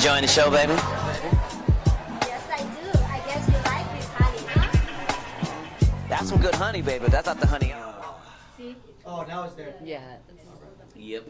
enjoying the show, baby? Yes, I do. I guess you like this honey, huh? That's some good honey, baby. That's not the honey. See? Oh, now it's there. Yeah. Yep.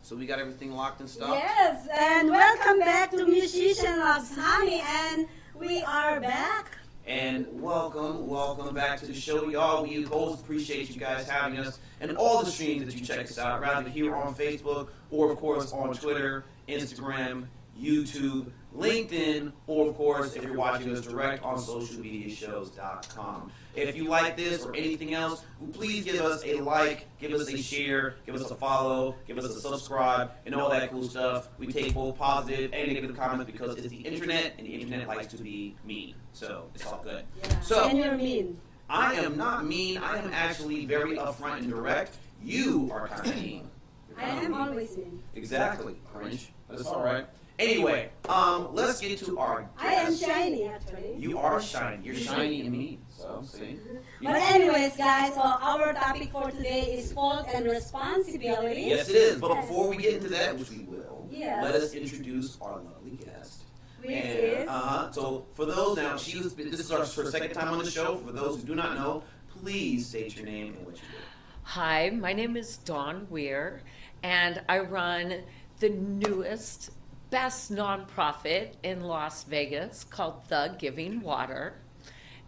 So we got everything locked and stuff? Yes, and welcome back to Musician Loves Honey, and we are back. And welcome back to the show, y'all. We always appreciate you guys having us and all the streams that you check us out, rather here on Facebook or, of course, on Twitter, Instagram, YouTube, LinkedIn, or, of course, if you're watching us direct on socialmediashows.com. If you like this or anything else, please give us a like, give us a share, give us a follow, give us a subscribe, and all that cool stuff. We take both positive and negative comments because it's the internet, and the internet likes to be mean. So it's all good. Yeah. So And you're mean. I am not mean. I am actually very upfront and direct. You are kind of mean. I am always mean. Exactly, Orange. That's all right. Anyway, let's get to our guest. I am shiny, actually. You are shiny. You're shiny and mean. So, see? But anyways, guys, so our topic for today is fault and responsibility. Yes, it is. But before we get into that, which we will, Yes. let us introduce our lovely guest. Which is? So for those now, this is her second time on the show. For those who do not know, please state your name and what you do. Hi, my name is Dawn Weir, and I run the newest, best nonprofit in Las Vegas called The Giving Water.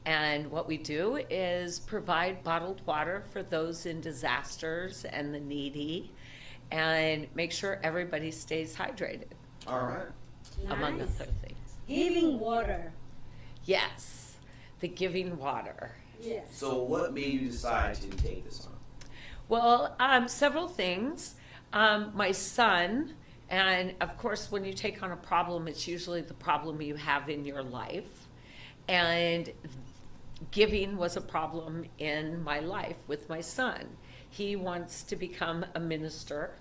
And what we do is provide bottled water for those in disasters and the needy, and make sure everybody stays hydrated, All right. among Nice. other things. Giving water. Yes, the Giving Water. Yes. So what made you decide to take this on? Well, several things. My son, and of course, when you take on a problem, it's usually the problem you have in your life. And giving was a problem in my life with my son. He wants to become a minister,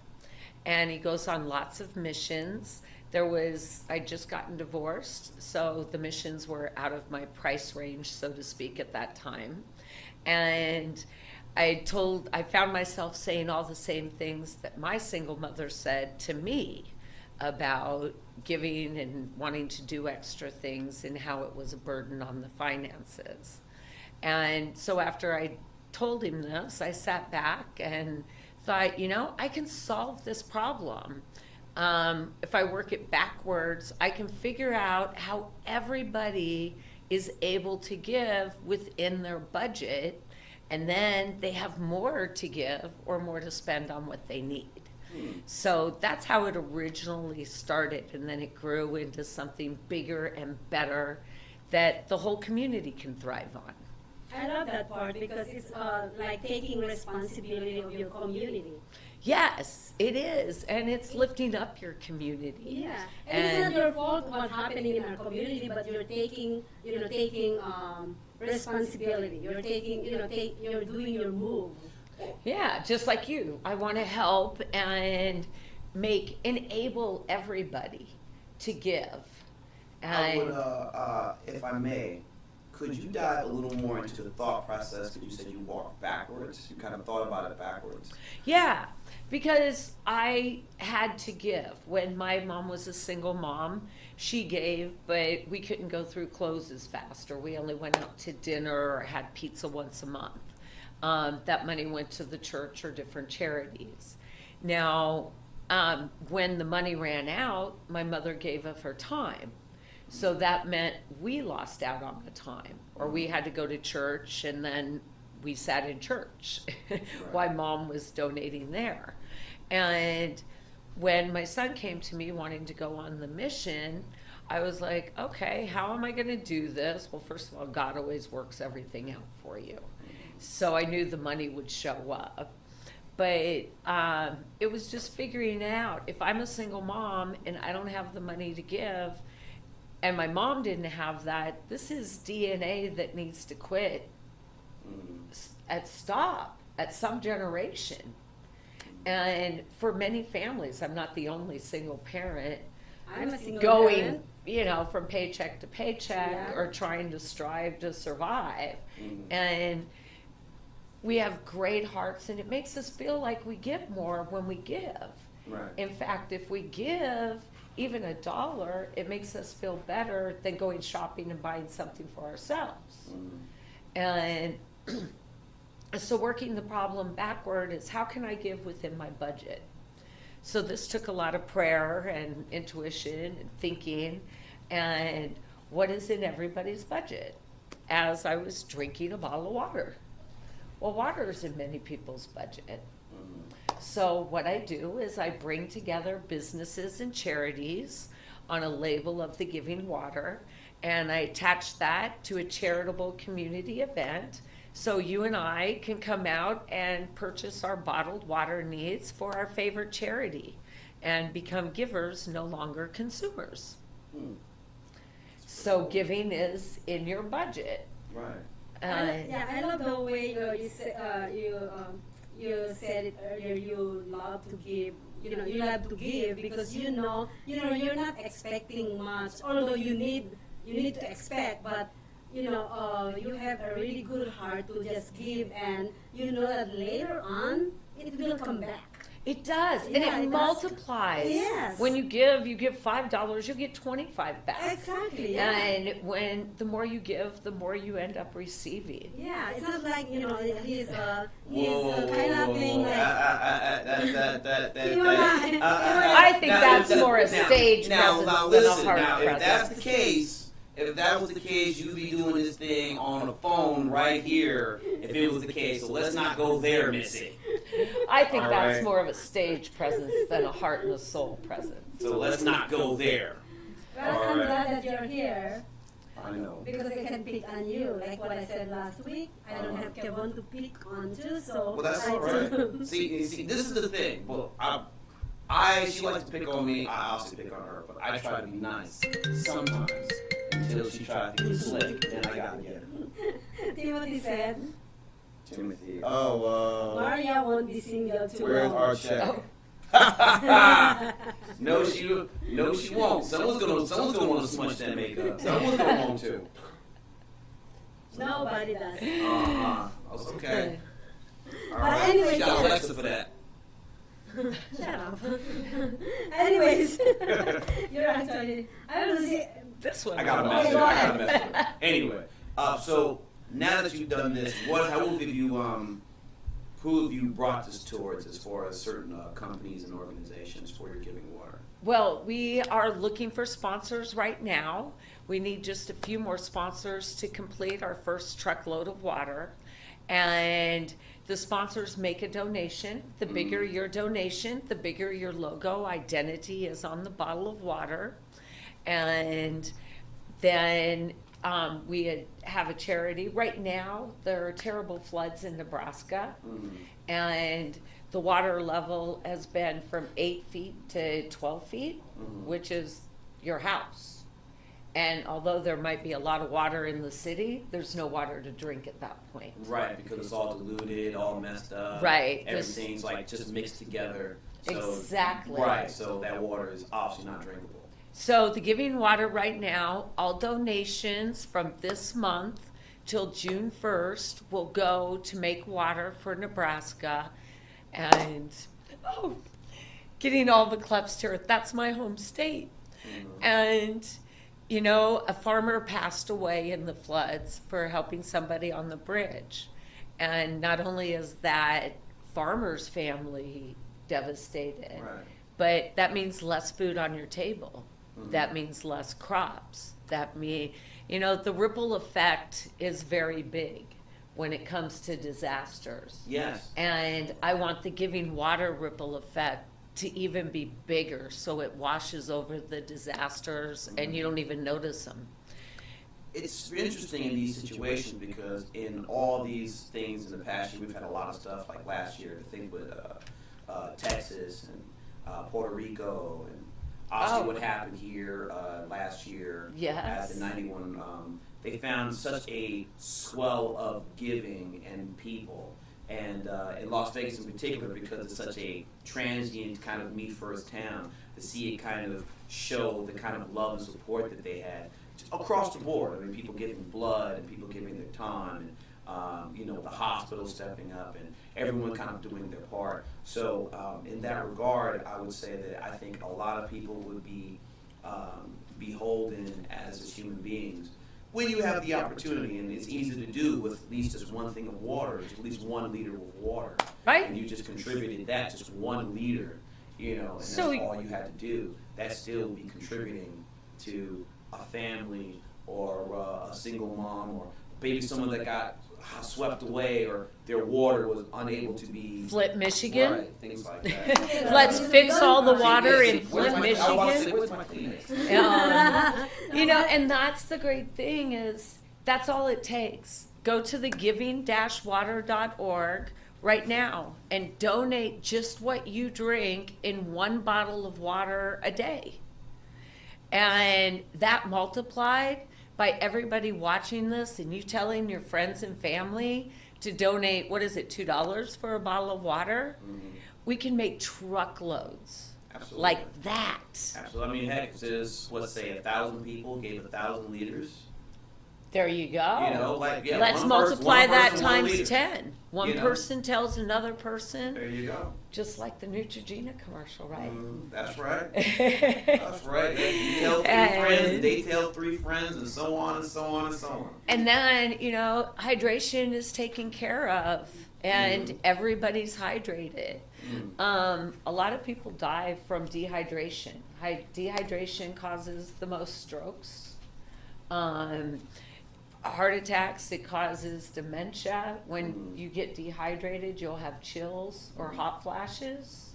and he goes on lots of missions. I'd just gotten divorced, so the missions were out of my price range, so to speak, at that time. And I found myself saying all the same things that my single mother said to me about giving and wanting to do extra things and how it was a burden on the finances. And so after I told him this, I sat back and thought, I can solve this problem. If I work it backwards, I can figure out how everybody is able to give within their budget, and then they have more to give or more to spend on what they need. So that's how it originally started, and then it grew into something bigger and better that the whole community can thrive on. I love that part because it's like taking responsibility of your community. Yes, it is, and it's lifting up your community. Yeah, and it's not your fault what's happening in our community, but you're taking responsibility. You're taking, you're doing your move. Yeah, just like you. I want to help and enable everybody to give. I would, if I may, could you dive a little more into the thought process? Because you said you walked backwards. You kind of thought about it backwards. Yeah, because I had to give. When my mom was a single mom, she gave, but we couldn't go through clothes as fast, or we only went out to dinner or had pizza once a month. That money went to the church or different charities. Now, when the money ran out, my mother gave of her time. So that meant we lost out on the time, or we had to go to church and then we sat in church while Mom was donating there. And when my son came to me wanting to go on the mission, I was like, okay, how am I going to do this? Well, first of all, God always works everything out for you. So I knew the money would show up. But it was just figuring out, if I'm a single mom and I don't have the money to give, and my mom didn't have that, this is DNA that needs to quit at some generation. And for many families, I'm not the only single parent I'm a single going, parent. from paycheck to paycheck or trying to strive to survive. And we have great hearts, and it makes us feel like we get more when we give. Right. In fact, if we give even $1, it makes us feel better than going shopping and buying something for ourselves. And so working the problem backward is, how can I give within my budget? So this took a lot of prayer and intuition and thinking, and what is in everybody's budget? As I was drinking a bottle of water. Well, water is in many people's budget. So what I do is I bring together businesses and charities on a label of the Giving Water, and I attach that to a charitable community event, so you and I can come out and purchase our bottled water needs for our favorite charity and become givers, no longer consumers. So giving is in your budget. Right. Yeah, I love the way you said it earlier. You love to give. You love to give because you're not expecting much. Although you need to expect, but you have a really good heart to just give, and you know that later on it will come back. It does, and Yeah, it it multiplies. Yes. When you give $5, you get 25 back. Exactly. Yeah. And the more you give, the more you end up receiving. Yeah, it's not like he's Whoa, kind of thing like. I think that's more a stage presence now than a listen, heart now, presence. if that's the case, if that was the case, you'd be doing this thing on the phone right here. If it was the case, so let's not go there, Missy. I think All that's right. more of a stage presence than a heart and a soul presence. So let's not go there. Well, I'm All right. glad that you're here I know. because I can pick on you, like what I said last week. I don't have Kevin to pick on too, so Well, that's all right. See, this is the thing. Well, she likes to pick on me. I obviously pick on her, but I try to be nice sometimes until she tries to get slick, then I gotta get her. Timothy said, Timothy. Maria won't be single too Where's long. our check? No, she won't. Someone's gonna want to smudge that makeup. Someone's gonna want to. Nobody does. Okay. All But right. anyway, She got yeah. Alexa for that. Shut up. Anyways, you're actually, I don't see. This one. I got a Okay, message. go I got a ahead. message. Anyway, so now that you've done this, who have you brought this towards as far as certain companies and organizations for your Giving Water? Well, we are looking for sponsors right now. We need just a few more sponsors to complete our first truckload of water. And the sponsors make a donation. The bigger your donation, the bigger your logo identity is on the bottle of water. And then we have a charity. Right now, there are terrible floods in Nebraska. And the water level has been from 8 feet to 12 feet, which is your house. And although there might be a lot of water in the city, there's no water to drink at that point. Right, because it's all diluted, all messed up. Right. Everything's like just mixed together. So, Exactly. Right, so that water is obviously not drinkable. So the Giving Water right now, all donations from this month till June 1st will go to make water for Nebraska. And getting all the kleps to it, that's my home state. And a farmer passed away in the floods for helping somebody on the bridge. And not only is that farmer's family devastated, Right. but that means less food on your table. That means less crops. That means, the ripple effect is very big when it comes to disasters. Yes. And I want the Giving Water ripple effect to even be bigger, so it washes over the disasters and you don't even notice them. It's interesting in these situations because in all these things in the past year, we've had a lot of stuff like last year, I think with Texas and Puerto Rico, and obviously what happened here last year at the 91. They found such a swell of giving and people. And in Las Vegas in particular, because it's such a transient kind of me-first town, to see it kind of show the kind of love and support that they had across the board. I mean, people giving blood and people giving their time, and the hospital stepping up, and everyone kind of doing their part. So in that regard, I would say that I think a lot of people would be beholden as just human beings. When you have the opportunity, and it's easy to do with at least just one thing of water, at least 1 liter of water, Right. and you just contributed that, just 1 liter, you know, and that's So- all you had to do, that still would be contributing to a family or a single mom or maybe someone that got swept away or their water was unable to be Flint, Michigan. right, things like that. Let's fix all the water in Where's Flint, my- I was about to say, Michigan. where's my Kleenex? You know, and that's the great thing is that's all it takes. Go to the giving-water.org right now and donate just what you drink in 1 bottle of water a day. And that multiplied by everybody watching this and you telling your friends and family to donate, what is it, $2 for a bottle of water? We can make truckloads Absolutely. like that. Absolutely. I mean, heck, if there's, let's say, 1,000 people gave 1,000 liters. There you go. You know, like, yeah, Let's one multiply person, that 1 times liter. 10. One You know? person tells another person, There you go. just like the Neutrogena commercial, right? That's right. That's right. You tell 3 friends, and they tell 3 friends, and so on and so on and so on. And then, you know, hydration is taken care of and everybody's hydrated. A lot of people die from dehydration. Dehydration causes the most strokes. Heart attacks, it causes dementia. When you get dehydrated, you'll have chills or hot flashes.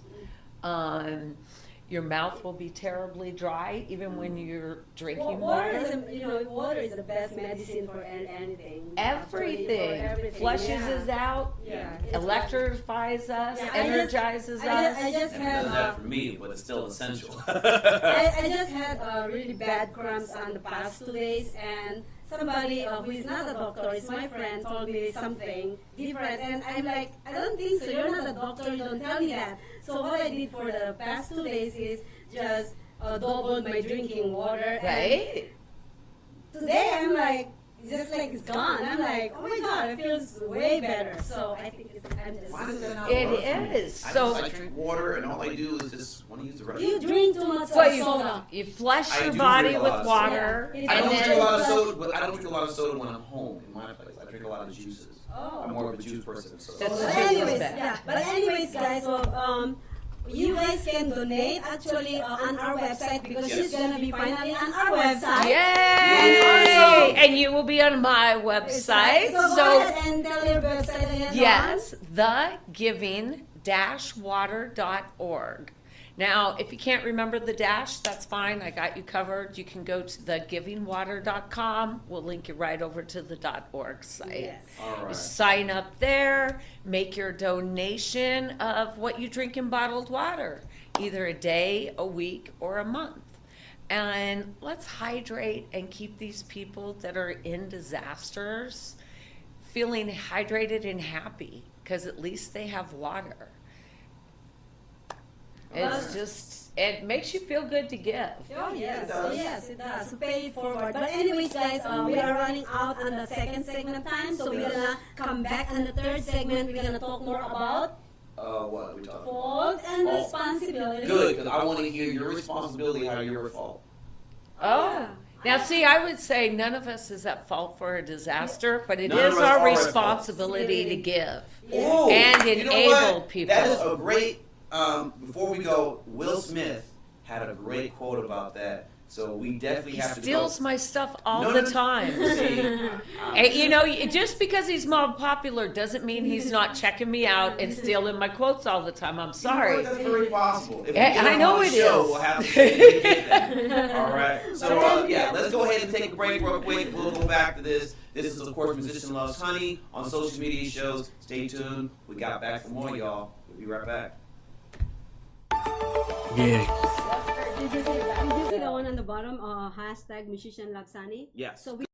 Your mouth will be terribly dry, even when you're drinking Water water. is, water is the best medicine for anything. Everything. For everything. Flushes Yeah. us out, Yeah. electrifies us, Yeah, energizes I us. just Never had done that for me, but it's still essential. I just had really bad cramps on the past 2 days, and somebody who is not a doctor, is my friend, told me something different, and I'm like, I don't think so. You're not a doctor. You don't tell me that. So what I did for the past 2 days is just doubled my drinking water. Right? And today I'm like, just like it's gone. I'm like, oh my god, it feels way better. So I think I'm just. Why does that not It work for me? is. I So- drink water, and all I do is just want to use the restroom. You drink too much Well, soda. you flush I your do body drink a with lot of water, soda. I and don't then- drink a lot of then soda, but I don't drink a lot of soda when I'm home in my place. I drink a lot of juices. Oh. I'm more of a juice person. So That's But the juice is anyways, bad. yeah. But anyways, guys, so you guys can donate actually on our website because Yes. she's gonna be finally on our website. Yay! And you will be on my website. So go So ahead and tell your website again. yes, thegiving-water.org. Now, if you can't remember the dash, that's fine. I got you covered. You can go to thegivingwater.com. We'll link you right over to the .org site. Yes. all You right. sign up there, make your donation of what you drink in bottled water, either a day, a week, or a month. And let's hydrate and keep these people that are in disasters feeling hydrated and happy, because at least they have water. It's just, it makes you feel good to give. Oh yes, It does. yes, it does. To pay it forward. But anyways, guys, we are running out on the second segment time, so we're gonna come back on the third segment. We're gonna talk more about What are we talking about? fault and Oh. responsibility. Good, because I want to hear your responsibility, how you're at fault. Oh. Now, see, I would say none of us is at fault for a disaster, but it None is of us our are at fault. responsibility to give. Ooh, And you know enable what? people. That is a great. Before we go, Will Smith had a great quote about that. So we definitely He have to steals go. my stuff all No, the no, no. time. See, And, you know, just because he's more popular doesn't mean he's not checking me out and stealing my quotes all the time. I'm sorry. That's very possible. If we Yeah, get I him know on the it show, is. We'll have to see if we get that. All right. So yeah, let's go ahead and take a break real quick. We'll go back to this. This is of course Musician Loves Honey on social media shows. Stay tuned. We got back for more, y'all. We'll be right back. Yeah. Did you see the one on the bottom? Hashtag musician Loves Honey. Yes. So we